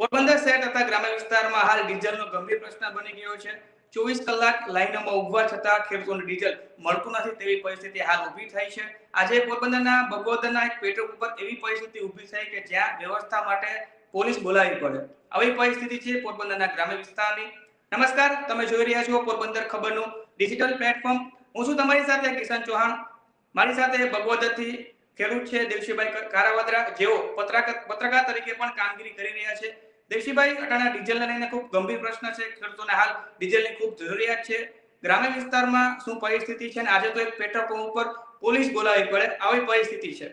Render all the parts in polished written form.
પોરબંદર શહેર તથા ગ્રામ્ય વિસ્તારમાં હાલ ડીઝલનો ગંભીર પ્રશ્ન બની ગયો છે। 24 કલાક લાઈનોમાં ઊભા છતાં ખેડૂતોને ડીઝલ મળતું નથી તેવી પરિસ્થિતિ હાલ ઊભી થઈ છે। આજે પોરબંદરના બગોદરના એક પેટ્રોલ પંપ પર એવી પરિસ્થિતિ ઊભી થઈ કે જ્યાં વ્યવસ્થા માટે પોલીસ બોલાવી પડે। આવી પરિસ્થિતિ છે પોરબંદરના ગ્રામ્ય વિસ્તારની। નમસ્કાર, તમે જોઈ રહ્યા છો પોરબંદર ખબરનું ડિજિટલ પ્લેટફોર્મ। હું છું તમારી સાથે કિશન ચૌહાણ। મારી સાથે બગોદરથી ખેડૂત છે દેવશીભાઈ કારાવદરા, જેઓ પત્રકાર તરીકે પણ કામગીરી કરી રહ્યા છે। દેવશીભાઈ, અટાણા ડીઝલને લઈને ખૂબ ગંભીર પ્રશ્ન છે। ખેડૂતોને હાલ ડીઝલની ખૂબ જરૂરિયાત છે। ગ્રામ્ય વિસ્તારમાં શું પરિસ્થિતિ છે અને આજે તો એક પેટ્રોલ પંપ ઉપર પોલીસ બોલાવી પડે આવી પરિસ્થિતિ છે।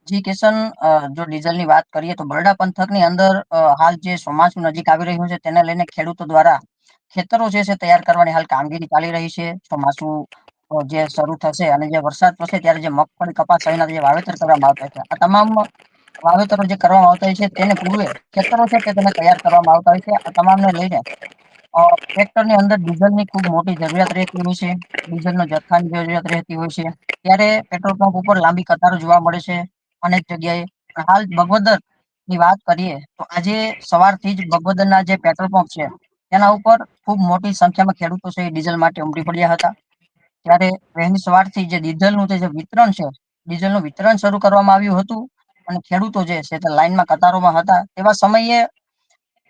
જી કિશન, જો ડીઝલની વાત કરીએ તો બરડા પંથકની અંદર હાલ જે ચોમાસું નજીક આવી રહ્યું છે તેને લઈને ખેડૂતો દ્વારા ખેતરો જે છે તૈયાર કરવાની હાલ કામગીરી ચાલી રહી છે। ચોમાસું જે શરૂ થશે અને જે વરસાદ થશે ત્યારે જે મગફળી, કપાસ સહિતના જે વાવેતર કરવામાં આવતા છે, આ તમામ વાવેતરો જે કરવામાં આવતા હોય છે તેને પૂર્વે ખેતરો છે તે તેને તૈયાર કરવામાં આવતા હોય છે। આ તમામને લઈને ટ્રેક્ટરની અંદર ડીઝલની ખૂબ મોટી જરૂરિયાત રહેતી હોય છે। ડીઝલનો જથ્થાની જરૂરિયાત રહેતી હોય છે, ત્યારે પેટ્રોલ પંપ ઉપર લાંબી કતારો જોવા મળે છે અનેક જગ્યાએ। હાલ બગોદર ની વાત કરીએ તો આજે સવારથી જ બગોદરના જે પેટ્રોલ પંપ છે તેના ઉપર ખૂબ મોટી સંખ્યામાં ખેડૂતો છે ડીઝલ માટે ઉમટી પડ્યા હતા। ત્યારે વહેલી સવારથી જે ડીઝલનું જે વિતરણ છે, ડીઝલનું વિતરણ શરૂ કરવામાં આવ્યું હતું અને ખેડૂતો જે છે તે લાઈનમાં કતારોમાં હતા। તેવા સમયે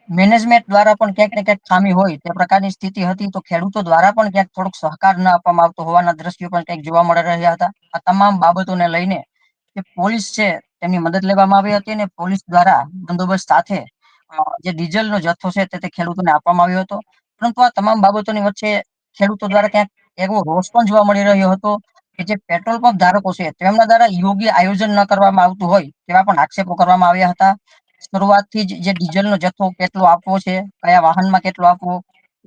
મેનેજમેન્ટ દ્વારા પણ ક્યાંક ને ક્યાંક ખામી હોય તે પ્રકારની સ્થિતિ હતી, તો ખેડૂતો દ્વારા પણ ક્યાંક થોડોક સહકાર ન આપવામાં આવતો હોવાના દ્રશ્યો પણ ક્યાંક જોવા મળી રહ્યા હતા। આ તમામ બાબતોને લઈને જે પોલીસ છે તેમની મદદ લેવામાં આવી હતી અને પોલીસ દ્વારા બંદોબસ્ત સાથે જે ડીઝલનો જથ્થો છે તે ખેડૂતોને આપવામાં આવ્યો હતો। પરંતુ આ તમામ બાબતોની વચ્ચે ખેડૂતો દ્વારા ક્યાંક એવો રોષ પણ જોવા મળી રહ્યો હતો કે જે પેટ્રોલ પંપ ધારકો છે તેમના દ્વારા યોગ્ય આયોજન ન કરવામાં આવતું હોય તેવા પણ આક્ષેપો કરવામાં આવ્યા હતા। શરૂઆતથી જ જે ડીઝલનો જથ્થો કેટલો આપવો છે, કયા વાહનમાં કેટલો આપવો,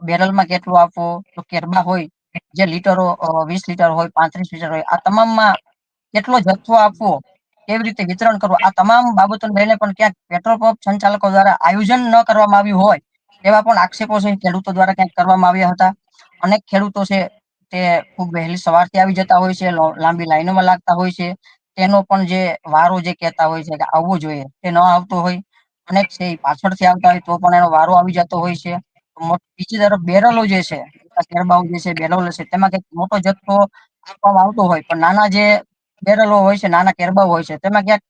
બેરલમાં કેટલો આપવો, તો કેરબા હોય જે લીટરો 20 લીટર હોય, 35 લીટર હોય, આ તમામમાં કેટલો જથ્થો આપવો, કેવી રીતે વિતરણ કરવું, આ તમામ બાબતોને લઈને પણ ક્યાંક પેટ્રોલ પંપ સંચાલકો દ્વારા આયોજન ન કરવામાં આવ્યું હોય તેવા પણ આક્ષેપો છે ખેડૂતો દ્વારા ક્યાંક કરવામાં આવ્યા હતા। અનેક ખેડૂતો છે તે ખૂબ વહેલી સવારથી આવી જતા હોય છે, લાંબી લાઈનોમાં લાગતા હોય છે, તેનો પણ જે વારો જે કહેતા હોય છે કે આવવો જોઈએ તે ન આવતો હોય, અનેક છે પાછળથી આવતા હોય તો પણ એનો વારો આવી જતો હોય છે। બીજી તરફ બેરલો જે છે, કેરબાઓ જે છે, બેરલો છે, તેમાં કંઈક મોટો જથ્થો આપવામાં આવતો હોય પણ નાના જે બેરલો હોય છે, નાના કેરબાઓ હોય છે, તેમાં ક્યાંક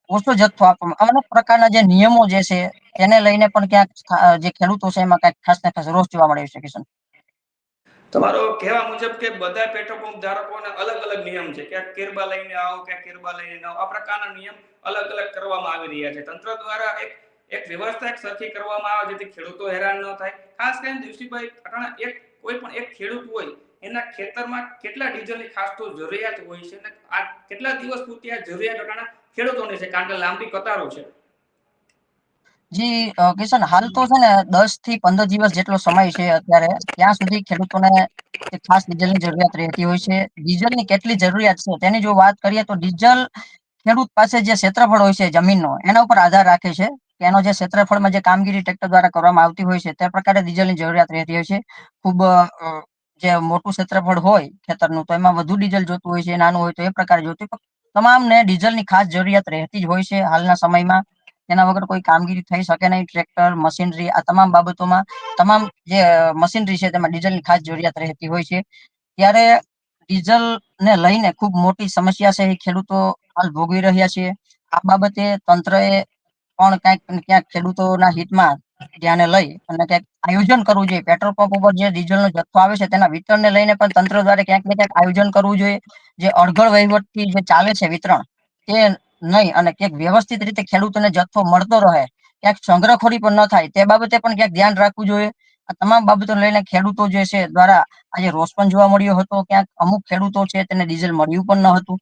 ઓછો જથ્થો આપવામાં, અમુક પ્રકારના જે નિયમો જે છે તેને લઈને પણ ક્યાંક જે ખેડૂતો છે એમાં કંઈક ખાસ ને ખાસ રોષ જોવા મળે છે કિશન। તમારો કહેવા મુજબ કે બધા પેટ્રોલ પંપ ધારકોને અલગ અલગ નિયમ છે, ક્યાંક કેરબા લઈને આવો, ક્યાંક કેરબા લઈને ન આવો, આ પ્રકારના નિયમ અલગ અલગ કરવામાં આવી રહ્યા છે। તંત્ર દ્વારા એક વ્યવસ્થા એક સરખી કરવામાં આવે જેથી ખેડૂતો હેરાન ન થાય। ખાસ કરીને દિવસીભાઈ, અટાણા કોઈ પણ એક ખેડૂત હોય એના ખેતરમાં કેટલા ડીઝલની ખાસ તો જરૂરિયાત હોય છે અને આ કેટલા દિવસ પૂરતી આ જરૂરિયાત અટાણા ખેડૂતોની છે, કારણ કે લાંબી કતારો છે। જી કિશન, હાલ તો છે ને 10 થી 15 દિવસ જેટલો સમય છે અત્યારે, ત્યાં સુધી ખેડૂતોને ખાસ ડીઝલની જરૂરિયાત રહેતી હોય છે। ડીઝલની કેટલી જરૂરિયાત છે તેની જો વાત કરીએ તો ડીઝલ ખેડૂત પાસે જે ક્ષેત્રફળ હોય છે જમીનનો, એના ઉપર આધાર રાખે છે કે એનો જે ક્ષેત્રફળમાં જે કામગીરી ટ્રેક્ટર દ્વારા કરવામાં આવતી હોય છે તે પ્રકારે ડીઝલની જરૂરિયાત રહેતી હોય છે। ખૂબ જે મોટું ક્ષેત્રફળ હોય ખેતરનું તો એમાં વધુ ડીઝલ જોતું હોય છે, નાનું હોય તો એ પ્રકારે જોતું હોય, તમામને ડીઝલની ખાસ જરૂરિયાત રહેતી જ હોય છે હાલના સમયમાં। તેના વગર કોઈ કામગીરી થઈ શકે નહીં। ટ્રેક્ટર, મશીનરી, આ તમામ બાબતોમાં તમામ જે મશીનરી છે તેમાં ડીઝલની ખાસ જરૂરિયાત રહેતી હોય છે। ત્યારે ડીઝલ ને લઈને ખૂબ મોટી સમસ્યા છે એ ખેડૂતો હાલ ભોગવી રહ્યા છે। આ બાબતે તંત્રએ પણ ક્યાંક ને ક્યાંક ખેડૂતોના હિતમાં ધ્યાને લઈ અને કંઈક આયોજન કરવું જોઈએ। પેટ્રોલ પંપ ઉપર જે ડીઝલનો જથ્થો આવે છે તેના વિતરણને લઈને પણ તંત્ર દ્વારા ક્યાંક ને ક્યાંક આયોજન કરવું જોઈએ। જે અડધડ વહીવટથી જે ચાલે છે વિતરણ, તે નહીં અને ક્યાંક વ્યવસ્થિત રીતે ખેડૂતોને જથ્થો મળતો રહે, ક્યાંક સંગ્રહખોરી પણ ન થાય તે બાબતે પણ ક્યાંક ધ્યાન રાખવું જોઈએ। આ તમામ બાબતોને લઈને ખેડૂતો જે છે દ્વારા આજે રોષ પણ જોવા મળ્યો હતો। ક્યાંક અમુક ખેડૂતો છે તેને ડીઝલ મળ્યું પણ ન હતું,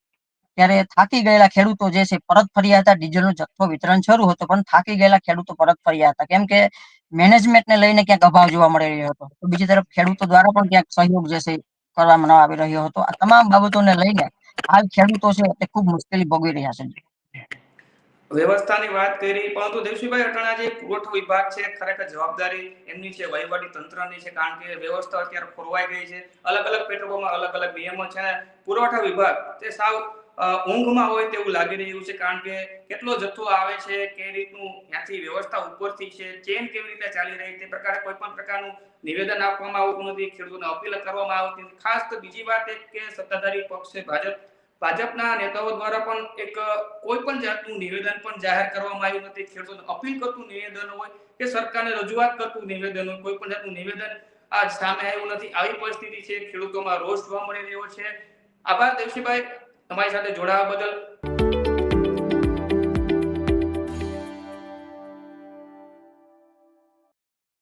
ત્યારે થાકી ગયેલા ખેડૂતો જે છે પરત ફર્યા હતા। ડીઝલનો જથ્થો વિતરણ શરૂ હતો પણ થાકી ગયેલા ખેડૂતો પરત ફર્યા હતા, કેમ કે મેનેજમેન્ટને લઈને ક્યાંક અભાવ જોવા મળી રહ્યો હતો। તો બીજી તરફ ખેડૂતો દ્વારા પણ ક્યાંક સહયોગ જે છે કરવામાં ન આવી રહ્યો હતો। આ તમામ બાબતોને લઈને હાલ ખેડૂતો છે તે ખૂબ મુશ્કેલી ભોગવી રહ્યા છે। વ્યવસ્થાની વાત કરી, પરંતુ દેવશીભાઈ, અટાણા જે પુરવઠો વિભાગ છે ખરેખર જવાબદારી એમની છે, વહીવટી તંત્રની છે, કારણ કે વ્યવસ્થા અત્યારે ખોરવાઈ ગઈ છે। અલગ અલગ પેટ્રોલ પંપમાં અલગ અલગ નિયમો છે અને પુરવઠા વિભાગ તે સાવ ઊંઘમાં હોય તેવું લાગી રહ્યું છે, કારણ કે કેટલો જથ્થો આવે છે, કઈ રીતનું ત્યાંથી વ્યવસ્થા ઉપરથી છે, ચેન કેવી રીતે ચાલી રહી તે પ્રકારે કોઈ પણ પ્રકારનું નિવેદન આપવામાં આવતું નથી, ખેડૂતોને અપીલ કરવામાં આવતી નથી. ખાસ તો બીજી વાત એક કે સત્તાધારી પક્ષ છે ભાજપના નેતાઓ દ્વારા પણ એક કોઈ પણ જાતનું નિવેદન પણ જાહેર કરવામાં આવ્યું નથી. ખેડૂતોને અપીલ કરતું નિવેદન હોય કે સરકારને રજૂઆત કરતું નિવેદન હોય, કોઈ પણ જાતનું નિવેદન આજ સામે આવ્યું નથી. આવી પરિસ્થિતિ છે, ખેડૂતોમાં રોષ જોવા મળી રહ્યો છે. આભાર દેવશીભાઈ, તમારી સાથે જોડાવા બદલ.